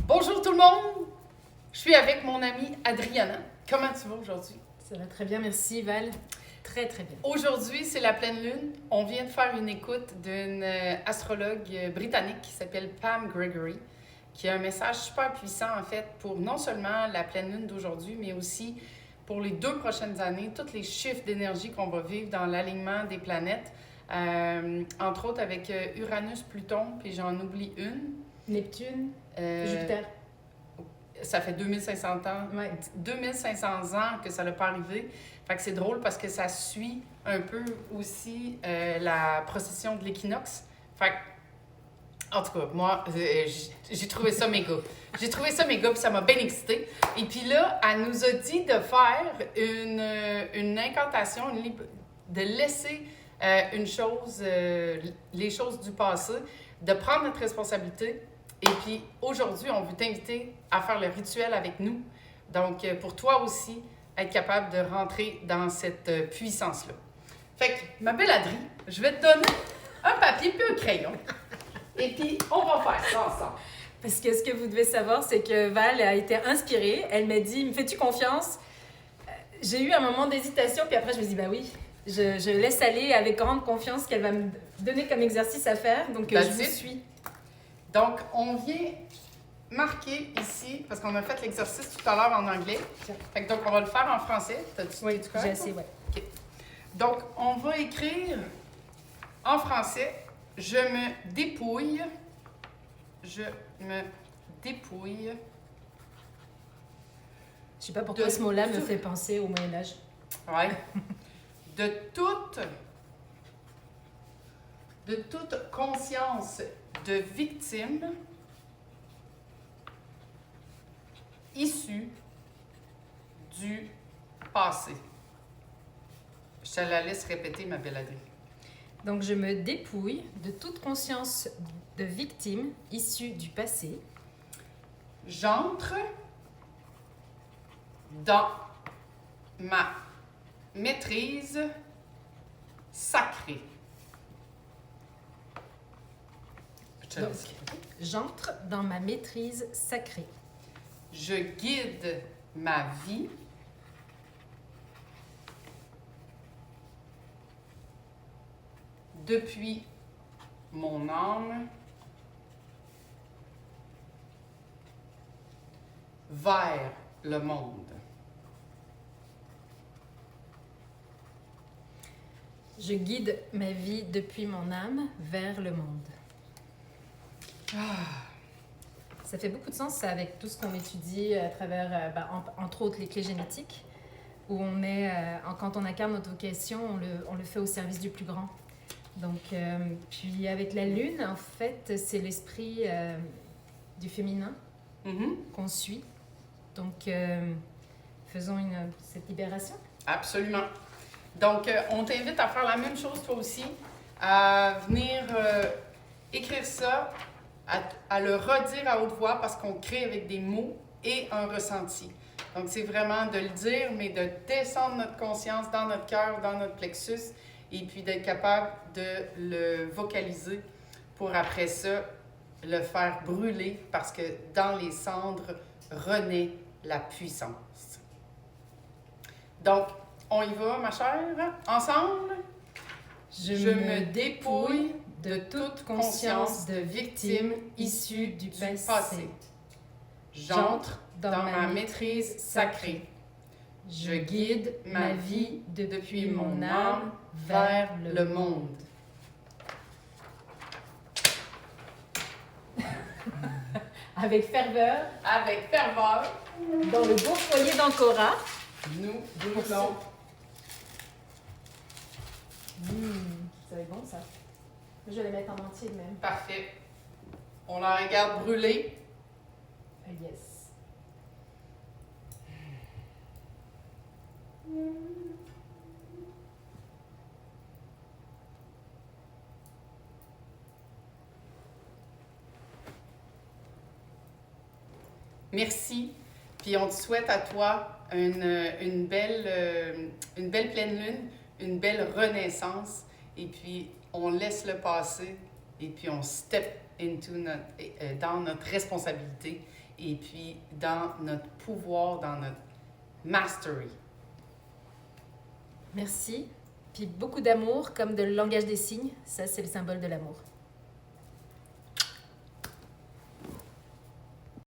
Bonjour tout le monde! Je suis avec mon amie Adriana. Comment tu vas aujourd'hui? Ça va très bien, merci Val. Très très bien. Aujourd'hui, c'est la pleine lune. On vient de faire une écoute d'une astrologue britannique qui s'appelle Pam Gregory, qui a un message super puissant en fait pour non seulement la pleine lune d'aujourd'hui, mais aussi pour les 2 prochaines années, tous les chiffres d'énergie qu'on va vivre dans l'alignement des planètes, entre autres avec Uranus, Pluton, puis j'en oublie une. Neptune, Jupiter. Ça fait 2500 ans, Ouais. 2500 ans que ça n'a pas arrivé. Fait que c'est drôle parce que ça suit un peu aussi la procession de l'équinoxe. Fait que, en tout cas, moi, j'ai trouvé ça méga. J'ai trouvé ça méga, puis ça m'a bien excitée. Et puis là, elle nous a dit de faire une incantation, de laisser une chose, les choses du passé, de prendre notre responsabilité. Et puis aujourd'hui, on veut t'inviter à faire le rituel avec nous. Donc, pour toi aussi, être capable de rentrer dans cette puissance-là. Fait que, ma belle Adri, je vais te donner un papier puis un crayon. Et puis, on va faire ça ensemble. Parce que ce que vous devez savoir, c'est que Val a été inspirée. Elle m'a dit, me fais-tu confiance? J'ai eu un moment d'hésitation, puis après je me suis dit, bah oui, je laisse aller avec grande confiance ce qu'elle va me donner comme exercice à faire. Donc je vous suis. Donc, on vient marquer ici, parce qu'on a fait l'exercice tout à l'heure en anglais. Fait que donc, on va le faire en français. Oui, j'ai assez, ouais. OK. Donc, on va écrire en français « Je me dépouille ». Je me dépouille. Je sais pas pourquoi ce mot-là me fait penser au Moyen-Âge. Ouais. De toute conscience de victime issue du passé. Je te la laisse répéter, ma belle Adri. Donc, je me dépouille de toute conscience de victime issue du passé. J'entre dans ma maîtrise sacrée. Donc, j'entre dans ma maîtrise sacrée. Je guide ma vie depuis mon âme vers le monde. Je guide ma vie depuis mon âme vers le monde. Ça fait beaucoup de sens ça, avec tout ce qu'on étudie à travers, entre autres, les clés génétiques, où on est, quand on incarne notre vocation, on le fait au service du plus grand. Donc, puis avec la lune, en fait, c'est l'esprit du féminin qu'on suit. Donc, faisons cette libération. Absolument. Donc, on t'invite à faire la même chose toi aussi, à venir écrire ça, à le redire à haute voix parce qu'on crée avec des mots et un ressenti. Donc, c'est vraiment de le dire, mais de descendre notre conscience dans notre cœur, dans notre plexus, et puis d'être capable de le vocaliser pour après ça le faire brûler parce que dans les cendres renaît la puissance. Donc, on y va, ma chère, ensemble. Je me dépouille de toute conscience de victime issue du passé. J'entre dans ma maîtrise sacrée. Je guide ma vie depuis mon âme vers le monde. Avec ferveur. Avec ferveur. Dans le beau foyer d'Ancora. Nous brûlons. Ça va être bon, ça. Je vais les mettre en entier de même. Parfait. On la regarde brûler. Yes. Merci. Puis on te souhaite à toi une belle pleine lune, une belle renaissance. Et puis on laisse le passé et puis on step dans notre responsabilité et puis dans notre pouvoir, dans notre mastery. Merci. Puis beaucoup d'amour, comme de langage des signes. Ça, c'est le symbole de l'amour.